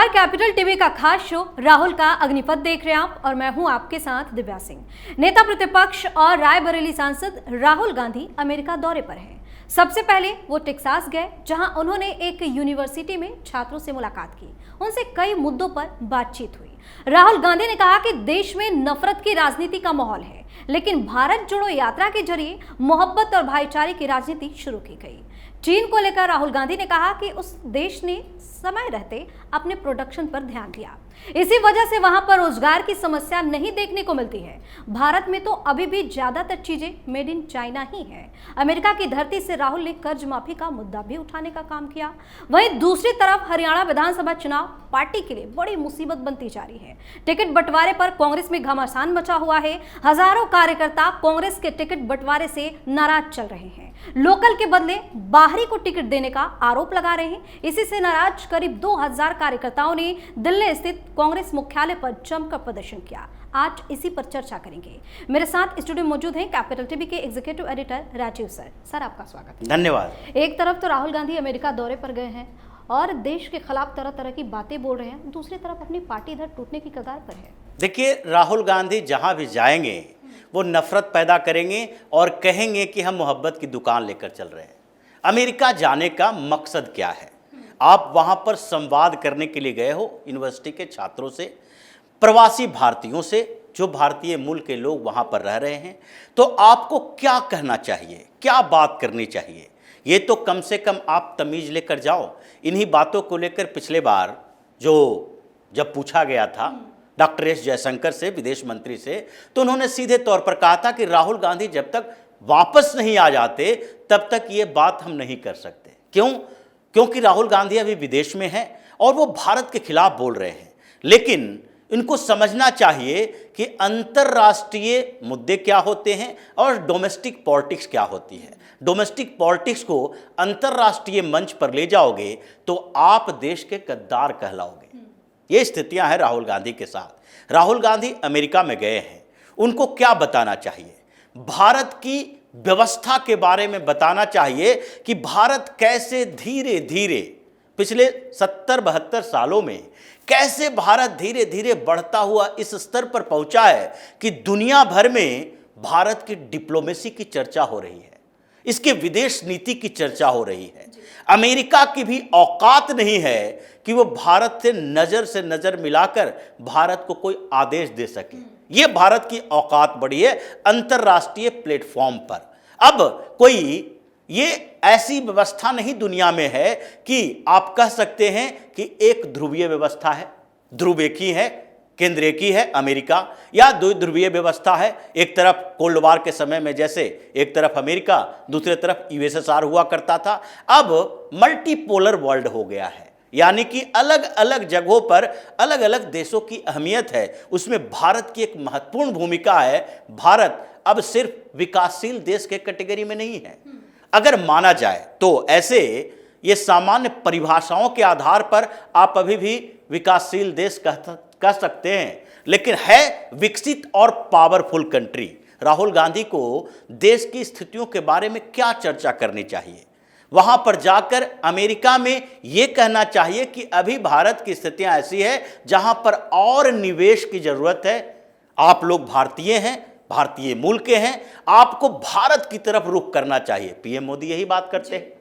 Capital TV का खास show Rahul का अग्निपथ देख रहे हैं आप और मैं हूं आपके साथ दिव्या सिंह। नेता प्रतिपक्ष और रायबरेली सांसद राहुल गांधी अमेरिका दौरे पर हैं। सबसे पहले वो टेक्सास गए, जहां उन्होंने एक यूनिवर्सिटी में छात्रों से मुलाकात की। उनसे कई मुद्दों पर बातचीत हुई। राहुल गांधी ने कहा कि देश में नफरत की राजनीति का माहौल है, लेकिन भारत जोड़ो यात्रा के जरिए मोहब्बत और भाईचारे की राजनीति शुरू की गई। चीन को लेकर राहुल गांधी ने कहा कि उस देश ने समय रहते अपने प्रोडक्शन पर ध्यान दिया, इसी वजह से वहां पर रोजगार की समस्या नहीं देखने को मिलती है। भारत में तो अभी भी ज्यादातर चीजें मेड इन चाइना ही है। अमेरिका की धरती से राहुल ने कर्ज माफी का मुद्दा भी उठाने का काम किया। वहीं दूसरी तरफ हरियाणा विधानसभा चुनाव पार्टी के लिए बड़ी मुसीबत बनती जा रही है। टिकट बंटवारे पर कांग्रेस में घमासान मचा हुआ है। हजारों कार्यकर्ता कांग्रेस के टिकट बंटवारे से नाराज चल रहे हैं। लोकल के बदले बाहरी को टिकट देने का आरोप लगा रहे हैं। इसी से नाराज करीब 2000 कार्यकर्ताओं ने दिल्ली स्थित कांग्रेस मुख्यालय पर जमकर प्रदर्शन किया। आज इसी पर चर्चा करेंगे। मेरे साथ स्टूडियो में मौजूद हैं कैपिटल टीवी के executive editor Rajiv sir. Sir, आपका स्वागत है। धन्यवाद। एक तरफ तो राहुल गांधी अमेरिका दौरे पर गए हैं और देश के खिलाफ तरह तरह की बातें बोल रहे हैं, दूसरी तरफ अपनी पार्टी इधर टूटने की कगार पर है। देखिए, राहुल गांधी जहां भी जाएंगे वो नफरत पैदा करेंगे और कहेंगे कि हम मोहब्बत की दुकान लेकर चल रहे हैं। अमेरिका जाने का मकसद क्या है? आप वहां पर संवाद करने के लिए गए हो यूनिवर्सिटी के छात्रों से, प्रवासी भारतीयों से, जो भारतीय मूल के लोग वहां पर रह रहे हैं। तो आपको क्या कहना चाहिए, क्या बात करनी चाहिए, ये तो कम से कम आप तमीज लेकर जाओ। इन्हीं बातों को लेकर पिछले बार जब पूछा गया था डॉक्टर एस जयशंकर से, विदेश मंत्री से, तो उन्होंने सीधे तौर पर कहा था कि राहुल गांधी जब तक वापस नहीं आ जाते तब तक ये बात हम नहीं कर सकते। क्यों? क्योंकि राहुल गांधी अभी विदेश में हैं और वो भारत के खिलाफ बोल रहे हैं। लेकिन इनको समझना चाहिए कि अंतर्राष्ट्रीय मुद्दे क्या होते हैं और डोमेस्टिक पॉलिटिक्स क्या होती है। डोमेस्टिक पॉलिटिक्स को अंतर्राष्ट्रीय मंच पर ले जाओगे तो आप देश के गद्दार कहलाओगे। ये स्थितियां हैं राहुल गांधी के साथ। राहुल गांधी अमेरिका में गए हैं, उनको क्या बताना चाहिए? भारत की व्यवस्था के बारे में बताना चाहिए कि भारत कैसे धीरे धीरे पिछले 70-72 सालों में कैसे भारत धीरे धीरे बढ़ता हुआ इस स्तर पर पहुंचा है कि दुनिया भर में भारत की डिप्लोमेसी की चर्चा हो रही है, इसके विदेश नीति की चर्चा हो रही है। अमेरिका की भी औकात नहीं है कि वो भारत से नजर मिलाकर भारत को कोई आदेश दे सके। ये भारत की औकात बढ़ी है अंतर्राष्ट्रीय प्लेटफॉर्म पर। अब कोई ये ऐसी व्यवस्था नहीं दुनिया में है कि आप कह सकते हैं कि एक ध्रुवीय व्यवस्था है, ध्रुव एक ही है, केंद्र एक ही है अमेरिका, या द्विध्रुवीय व्यवस्था है। एक तरफ कोल्ड वार के समय में जैसे एक तरफ अमेरिका, दूसरी तरफ यूएसएसआर हुआ करता था। अब मल्टीपोलर वर्ल्ड हो गया है, यानी कि अलग अलग जगहों पर अलग अलग देशों की अहमियत है, उसमें भारत की एक महत्वपूर्ण भूमिका है। भारत अब सिर्फ विकासशील देश के कैटेगरी में नहीं है। अगर माना जाए तो ऐसे ये सामान्य परिभाषाओं के आधार पर आप अभी भी विकासशील देश कह सकते हैं, लेकिन है विकसित और पावरफुल कंट्री। राहुल गांधी को देश की स्थितियों के बारे में क्या चर्चा करनी चाहिए? वहां पर जाकर अमेरिका में यह कहना चाहिए कि अभी भारत की स्थितियां ऐसी है जहां पर और निवेश की जरूरत है। आप लोग भारतीय हैं, भारतीय मूल के हैं, आपको भारत की तरफ रुख करना चाहिए। पीएम मोदी यही बात करते हैं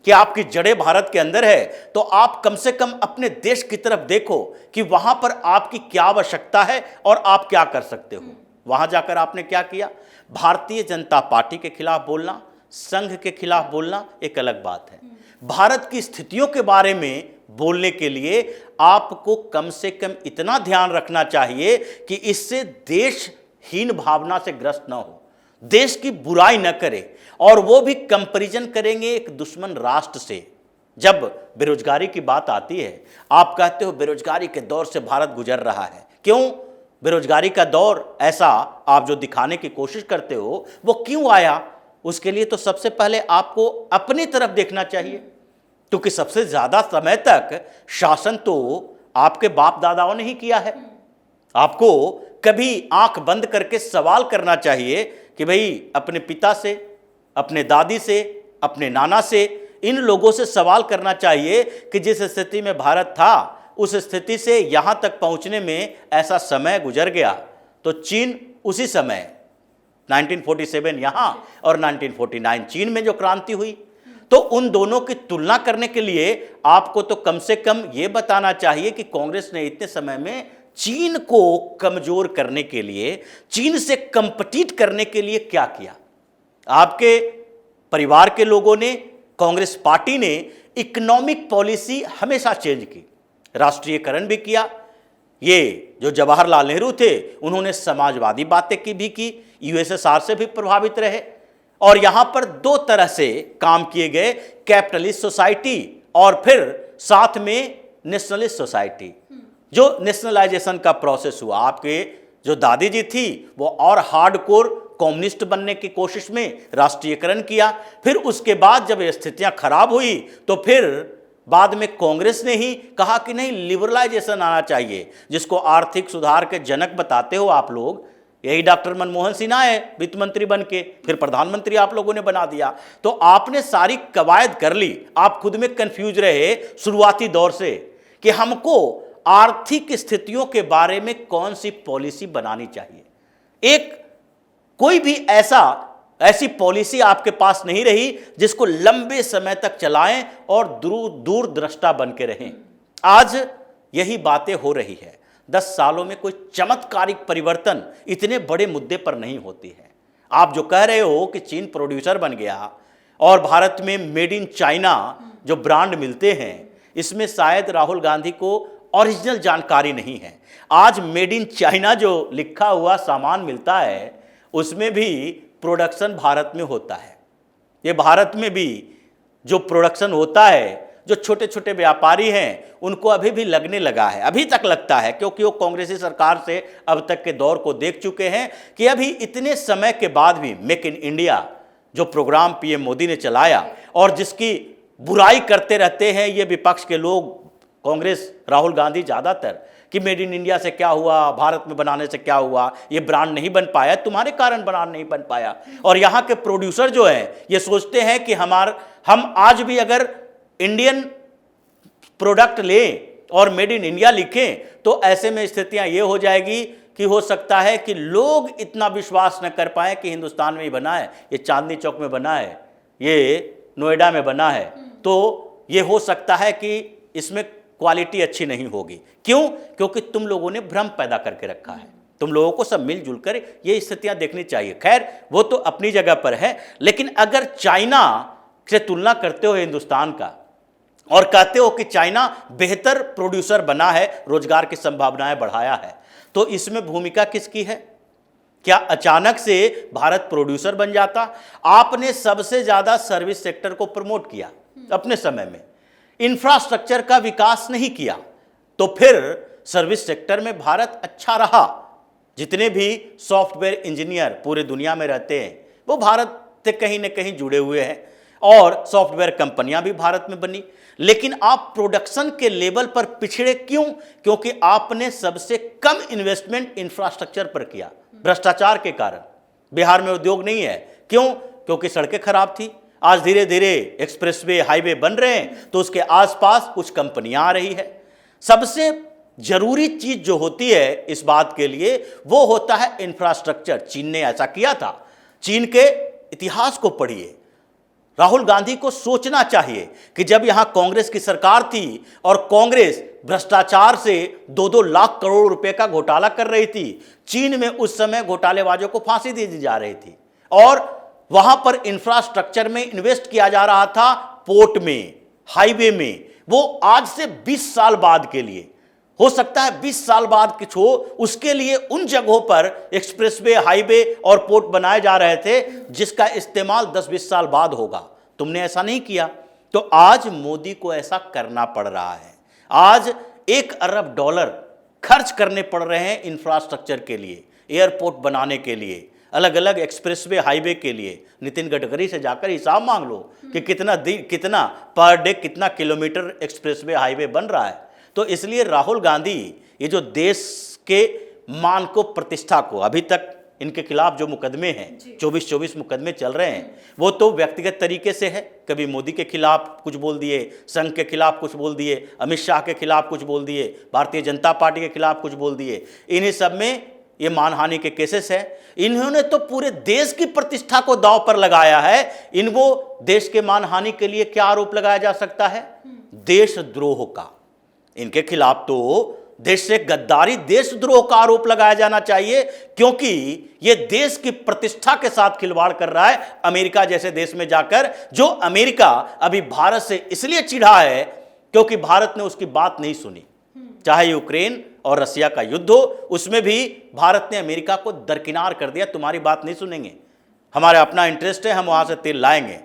कि आपकी जड़ें भारत के अंदर है, तो आप कम से कम अपने देश की तरफ देखो कि वहां पर आपकी क्या आवश्यकता है और आप क्या कर सकते हो। वहां जाकर आपने क्या किया? भारतीय जनता पार्टी के खिलाफ बोलना, संघ के खिलाफ बोलना एक अलग बात है। भारत की स्थितियों के बारे में बोलने के लिए आपको कम से कम इतना ध्यान रखना चाहिए कि इससे देशहीन भावना से ग्रस्त न हो, देश की बुराई न करे, और वो भी कंपैरिजन करेंगे एक दुश्मन राष्ट्र से। जब बेरोजगारी की बात आती है, आप कहते हो बेरोजगारी के दौर से भारत गुजर रहा है। क्यों बेरोजगारी का दौर ऐसा आप जो दिखाने की कोशिश करते हो वो क्यों आया? उसके लिए तो सबसे पहले आपको अपनी तरफ देखना चाहिए, क्योंकि सबसे ज्यादा समय तक शासन तो आपके बाप दादाओं ने ही किया है। आपको कभी आंख बंद करके सवाल करना चाहिए कि भाई अपने पिता से, अपने दादी से, अपने नाना से, इन लोगों से सवाल करना चाहिए कि जिस स्थिति में भारत था उस स्थिति से यहां तक पहुंचने में ऐसा समय गुजर गया, तो चीन उसी समय 1947 यहां और 1949 चीन में जो क्रांति हुई, तो उन दोनों की तुलना करने के लिए आपको तो कम से कम यह बताना चाहिए कि कांग्रेस ने इतने समय में चीन को कमजोर करने के लिए, चीन से कंपीट करने के लिए क्या किया। आपके परिवार के लोगों ने, कांग्रेस पार्टी ने इकोनॉमिक पॉलिसी हमेशा चेंज की, राष्ट्रीयकरण भी किया। ये जो जवाहरलाल नेहरू थे उन्होंने समाजवादी बातें की, यूएसएसआर से भी प्रभावित रहे, और यहां पर दो तरह से काम किए गए, कैपिटलिस्ट सोसाइटी और फिर साथ में नेशनलिस्ट सोसाइटी। जो नेशनलाइजेशन का प्रोसेस हुआ, आपके जो दादी जी थी वो और हार्डकोर कम्युनिस्ट बनने की कोशिश में राष्ट्रीयकरण किया। फिर उसके बाद जब स्थितियां खराब हुई तो फिर बाद में कांग्रेस ने ही कहा कि नहीं, लिबरलाइजेशन आना चाहिए, जिसको आर्थिक सुधार के जनक बताते हो आप लोग। यही डॉक्टर मनमोहन सिंह आए वित्त मंत्री बन के, फिर प्रधानमंत्री आप लोगों ने बना दिया। तो आपने सारी कवायद कर ली, आप खुद में कंफ्यूज रहे शुरुआती दौर से कि हमको आर्थिक स्थितियों के बारे में कौन सी पॉलिसी बनानी चाहिए। एक कोई भी ऐसी पॉलिसी आपके पास नहीं रही जिसको लंबे समय तक चलाएं और दूरदृष्टा बन के रहें। आज यही बातें हो रही है। 10 सालों में कोई चमत्कारिक परिवर्तन इतने बड़े मुद्दे पर नहीं होती है। आप जो कह रहे हो कि चीन प्रोड्यूसर बन गया और भारत में मेड इन चाइना जो ब्रांड मिलते हैं, इसमें शायद राहुल गांधी को ओरिजिनल जानकारी नहीं है। आज मेड इन चाइना जो लिखा हुआ सामान मिलता है उसमें भी प्रोडक्शन भारत में होता है। ये भारत में भी जो प्रोडक्शन होता है, जो छोटे छोटे व्यापारी हैं उनको अभी भी लगने लगा है, अभी तक लगता है, क्योंकि वो कांग्रेसी सरकार से अब तक के दौर को देख चुके हैं कि अभी इतने समय के बाद भी मेक इन इंडिया जो प्रोग्राम पीएम मोदी ने चलाया और जिसकी बुराई करते रहते हैं ये विपक्ष के लोग, कांग्रेस, राहुल गांधी ज़्यादातर, कि मेड इन इंडिया से क्या हुआ, भारत में बनाने से क्या हुआ, ये ब्रांड नहीं बन पाया, तुम्हारे कारण ब्रांड नहीं बन पाया। और यहाँ के प्रोड्यूसर जो हैं ये सोचते हैं कि हम आज भी अगर इंडियन प्रोडक्ट लें और मेड इन इंडिया लिखें तो ऐसे में स्थितियाँ ये हो जाएगी कि हो सकता है कि लोग इतना विश्वास न कर पाए कि हिंदुस्तान में ही बना है, ये चांदनी चौक में बना है, ये नोएडा में बना है, तो ये हो सकता है कि इसमें क्वालिटी अच्छी नहीं होगी। क्यों? क्योंकि तुम लोगों ने भ्रम पैदा करके रखा है। तुम लोगों को सब मिलजुल कर ये स्थितियां देखनी चाहिए। खैर वो तो अपनी जगह पर है, लेकिन अगर चाइना से तुलना करते हो हिंदुस्तान का और कहते हो कि चाइना बेहतर प्रोड्यूसर बना है, रोजगार की संभावनाएं बढ़ाया है, तो इसमें भूमिका किसकी है? क्या अचानक से भारत प्रोड्यूसर बन जाता? आपने सबसे ज्यादा सर्विस सेक्टर को प्रमोट किया अपने समय में, इंफ्रास्ट्रक्चर का विकास नहीं किया, तो फिर सर्विस सेक्टर में भारत अच्छा रहा। जितने भी सॉफ्टवेयर इंजीनियर पूरे दुनिया में रहते हैं वो भारत से कहीं ना कहीं जुड़े हुए हैं और सॉफ्टवेयर कंपनियां भी भारत में बनी। लेकिन आप प्रोडक्शन के लेवल पर पिछड़े क्यों? क्योंकि आपने सबसे कम इन्वेस्टमेंट इंफ्रास्ट्रक्चर पर किया, भ्रष्टाचार के कारण। बिहार में उद्योग नहीं है, क्यों? क्योंकि सड़कें खराब थी। आज धीरे धीरे एक्सप्रेसवे, हाईवे बन रहे हैं तो उसके आसपास कुछ कंपनियां आ रही है। सबसे जरूरी चीज जो होती है इस बात के लिए वो होता है इंफ्रास्ट्रक्चर। चीन ने ऐसा किया था। चीन के इतिहास को पढ़िए। राहुल गांधी को सोचना चाहिए कि जब यहां कांग्रेस की सरकार थी और कांग्रेस भ्रष्टाचार से 2-2 लाख करोड़ रुपए का घोटाला कर रही थी, चीन में उस समय घोटालेबाजों को फांसी दी जा रही थी और वहां पर इंफ्रास्ट्रक्चर में इन्वेस्ट किया जा रहा था, पोर्ट में, हाईवे में। वो आज से 20 साल बाद के लिए, हो सकता है 20 साल बाद कुछ हो, उसके लिए उन जगहों पर एक्सप्रेसवे, हाईवे और पोर्ट बनाए जा रहे थे जिसका इस्तेमाल 10-20 साल बाद होगा। तुमने ऐसा नहीं किया, तो आज मोदी को ऐसा करना पड़ रहा है। आज $1 अरब खर्च करने पड़ रहे हैं इंफ्रास्ट्रक्चर के लिए, एयरपोर्ट बनाने के लिए, अलग अलग एक्सप्रेसवे, हाईवे के लिए। नितिन गडकरी से जाकर हिसाब मांग लो कि कितना पर डे, कितना किलोमीटर एक्सप्रेसवे, हाईवे बन रहा है। तो इसलिए राहुल गांधी ये जो देश के मान को, प्रतिष्ठा को, अभी तक इनके खिलाफ जो मुकदमे हैं 24 मुकदमे चल रहे हैं, वो तो व्यक्तिगत तरीके से है। कभी मोदी के खिलाफ कुछ बोल दिए, संघ के खिलाफ कुछ बोल दिए, अमित शाह के खिलाफ कुछ बोल दिए, भारतीय जनता पार्टी के खिलाफ कुछ बोल दिए। इन्हीं सब में ये मानहानि के केसेस है। इन्होंने तो पूरे देश की प्रतिष्ठा को दांव पर लगाया है। इनको देश के मानहानि के लिए क्या आरोप लगाया जा सकता है? देशद्रोह का। इनके खिलाफ तो देश से गद्दारी, देशद्रोह का आरोप लगाया जाना चाहिए, क्योंकि यह देश की प्रतिष्ठा के साथ खिलवाड़ कर रहा है अमेरिका जैसे देश में जाकर। जो अमेरिका अभी भारत से इसलिए चिढ़ा है क्योंकि भारत ने उसकी बात नहीं सुनी। चाहे यूक्रेन और रसिया का युद्ध हो, उसमें भी भारत ने अमेरिका को दरकिनार कर दिया, तुम्हारी बात नहीं सुनेंगे, हमारा अपना इंटरेस्ट है, हम वहां से तेल लाएंगे।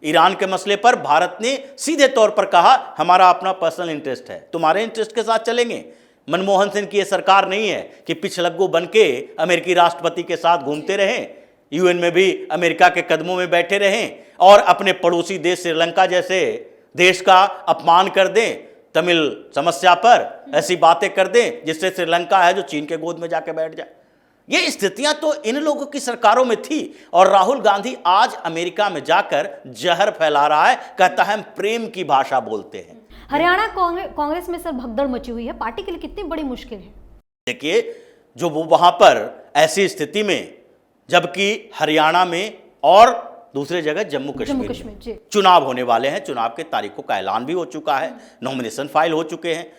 ईरान के मसले पर भारत ने सीधे तौर पर कहा हमारा अपना पर्सनल इंटरेस्ट है, तुम्हारे इंटरेस्ट के साथ चलेंगे। मनमोहन सिंह की यह सरकार नहीं है कि पिछलग्गू बन के अमेरिकी राष्ट्रपति के साथ घूमते रहें, यूएन में भी अमेरिका के कदमों में बैठे रहें और अपने पड़ोसी देश श्रीलंका जैसे देश का अपमान कर दें, तमिल समस्या पर ऐसी बातें कर दें जिससे श्रीलंका है जो चीन के गोद में जाके बैठ जाए। ये स्थितियां तो इन लोगों की सरकारों में थी। और राहुल गांधी आज अमेरिका में जाकर जहर फैला रहा है, कहता है हम प्रेम की भाषा बोलते हैं। हरियाणा कांग्रेस में सर भगदड़ मची हुई है, पार्टी के लिए कितनी बड़ी मुश्किल है। देखिए, जो वो वहां पर ऐसी स्थिति में, जबकि हरियाणा में और दूसरे जगह जम्मू कश्मीर में चुनाव होने वाले हैं, चुनाव के तारीखों का ऐलान भी हो चुका है, नॉमिनेशन फाइल हो चुके हैं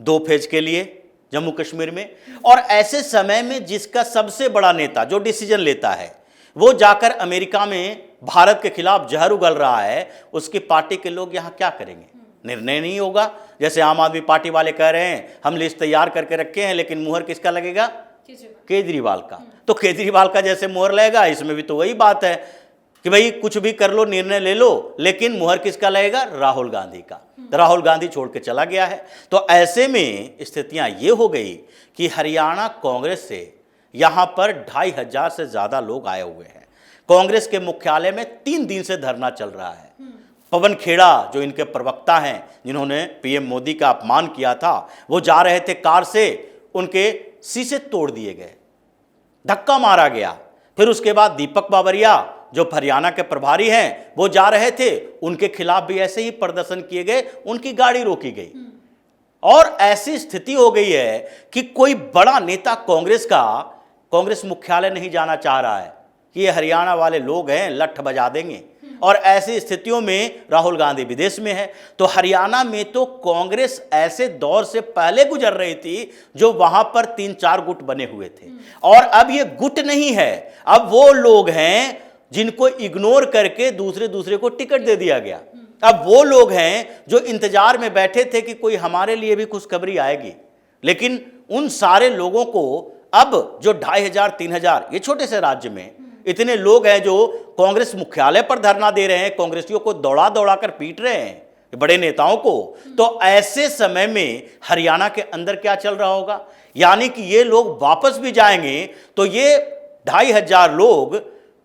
2 फेज के लिए जम्मू कश्मीर में। और ऐसे समय में जिसका सबसे बड़ा नेता जो डिसीजन लेता है वो जाकर अमेरिका में भारत के खिलाफ जहर उगल रहा है, उसकी पार्टी के लोग यहां क्या करेंगे? निर्णय नहीं होगा। जैसे आम आदमी पार्टी वाले कह रहे हैं हम लिस्ट तैयार करके रखे हैं, लेकिन मुहर किसका लगेगा? केजरीवाल का। तो केजरीवाल का जैसे मुहर लगेगा, इसमें भी तो वही बात है कि भाई कुछ भी कर लो, निर्णय ले लो, लेकिन मुहर किसका लगेगा? राहुल गांधी का। राहुल गांधी छोड़ के चला गया है। तो ऐसे में स्थितियां ये हो गई कि हरियाणा कांग्रेस से यहां पर 2500 से ज्यादा लोग आए हुए हैं। कांग्रेस के मुख्यालय में 3 दिन से धरना चल रहा है। पवन खेड़ा जो इनके प्रवक्ता हैं, जिन्होंने पीएम मोदी का अपमान किया था, वो जा रहे थे कार से, उनके शीशे तोड़ दिए गए, धक्का मारा गया। फिर उसके बाद दीपक बाबरिया जो हरियाणा के प्रभारी हैं, वो जा रहे थे, उनके खिलाफ भी ऐसे ही प्रदर्शन किए गए, उनकी गाड़ी रोकी गई। और ऐसी स्थिति हो गई है कि कोई बड़ा नेता कांग्रेस का कांग्रेस मुख्यालय नहीं जाना चाह रहा है कि ये हरियाणा वाले लोग हैं, लठ बजा देंगे। और ऐसी स्थितियों में राहुल गांधी विदेश में है। तो हरियाणा में तो कांग्रेस ऐसे दौर से पहले गुजर रही थी जो वहां पर 3-4 गुट बने हुए थे, और अब ये गुट नहीं है, अब वो लोग हैं जिनको इग्नोर करके दूसरे को टिकट दे दिया गया। अब वो लोग हैं जो इंतजार में बैठे थे कि कोई हमारे लिए भी खुशखबरी आएगी, लेकिन उन सारे लोगों को अब जो 2500-3000, ये छोटे से राज्य में इतने लोग हैं जो कांग्रेस मुख्यालय पर धरना दे रहे हैं, कांग्रेसियों को दौड़ा दौड़ा कर पीट रहे हैं, बड़े नेताओं को। तो ऐसे समय में हरियाणा के अंदर क्या चल रहा होगा? यानी कि ये लोग वापस भी जाएंगे तो ये 2500 लोग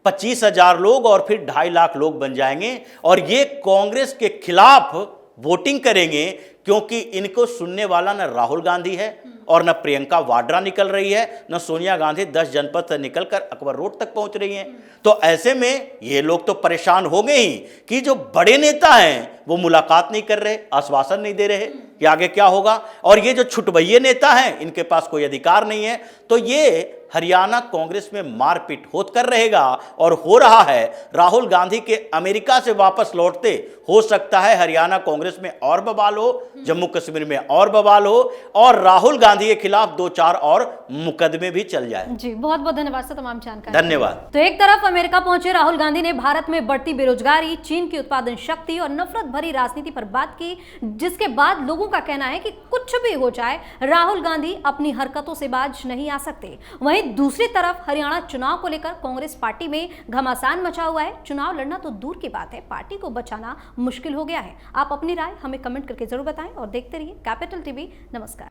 25,000 लोग और फिर 2.5 लाख लोग बन जाएंगे, और ये कांग्रेस के खिलाफ वोटिंग करेंगे, क्योंकि इनको सुनने वाला न राहुल गांधी है और न प्रियंका वाड्रा निकल रही है, न सोनिया गांधी 10 जनपद से निकलकर अकबर रोड तक पहुंच रही हैं। तो ऐसे में ये लोग तो परेशान हो गए ही कि जो बड़े नेता हैं वो मुलाकात नहीं कर रहे, आश्वासन नहीं दे रहे कि आगे क्या होगा, और ये जो छुटभइये नेता हैं इनके पास कोई अधिकार नहीं है। तो ये हरियाणा कांग्रेस में मारपीट होत कर रहेगा, और हो रहा है। राहुल गांधी के अमेरिका से वापस लौटते हो सकता है हरियाणा कांग्रेस में और बवाल हो, जम्मू कश्मीर में और बवाल हो, और राहुल गांधी के खिलाफ 2-4 और मुकदमे भी चल जाए। जी, बहुत बहुत धन्यवाद सर तमाम जानकारी। धन्यवाद। तो एक तरफ अमेरिका पहुंचे राहुल गांधी ने भारत में बढ़ती बेरोजगारी, चीन की उत्पादन शक्ति और नफरत भरी राजनीति पर बात की, जिसके बाद लोगों का कहना है कि कुछ भी हो जाए राहुल गांधी अपनी हरकतों से बाज नहीं आ सकते। वहीं दूसरी तरफ हरियाणा चुनाव को लेकर कांग्रेस पार्टी में घमासान मचा हुआ है। चुनाव लड़ना तो दूर की बात है, पार्टी को बचाना मुश्किल हो गया है। आप अपनी राय हमें कमेंट करके जरूर बताएं और देखते रहिए कैपिटल टीवी। नमस्कार।